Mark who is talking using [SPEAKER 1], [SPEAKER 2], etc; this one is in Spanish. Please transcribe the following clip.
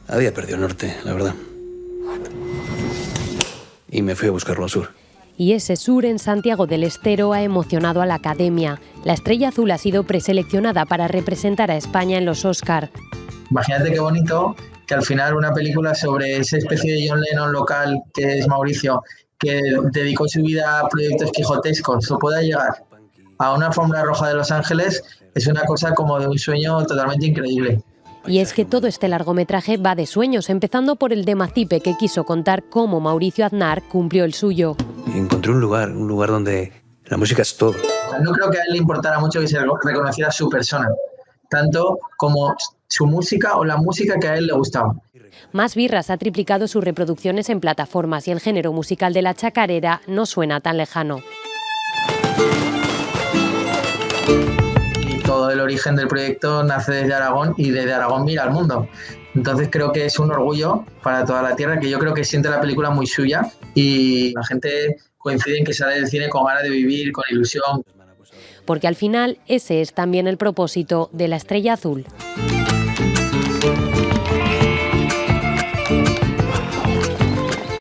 [SPEAKER 1] Había perdido el norte, la verdad. Y me fui a buscarlo al sur.
[SPEAKER 2] Y ese sur en Santiago del Estero ha emocionado a la Academia. La Estrella Azul ha sido preseleccionada para representar a España en los Oscar.
[SPEAKER 3] Imagínate qué bonito que al final una película sobre esa especie de John Lennon local que es Mauricio, que dedicó su vida a proyectos quijotescos, o pueda llegar a una alfombra roja de Los Ángeles, es una cosa como de un sueño totalmente increíble.
[SPEAKER 2] Y es que todo este largometraje va de sueños, empezando por el de Macipe, que quiso contar cómo Mauricio Aznar cumplió el suyo.
[SPEAKER 1] Y encontré un lugar donde la música es todo.
[SPEAKER 3] No creo que a él le importara mucho que se reconociera su persona, tanto como su música o la música que a él le gustaba.
[SPEAKER 2] Más Birras ha triplicado sus reproducciones en plataformas y el género musical de la chacarera no suena tan lejano.
[SPEAKER 3] Todo el origen del proyecto nace desde Aragón y desde Aragón mira al mundo. Entonces creo que es un orgullo para toda la tierra, que yo creo que siente la película muy suya y la gente coincide en que sale del cine con ganas de vivir, con ilusión.
[SPEAKER 2] Porque al final ese es también el propósito de La Estrella Azul.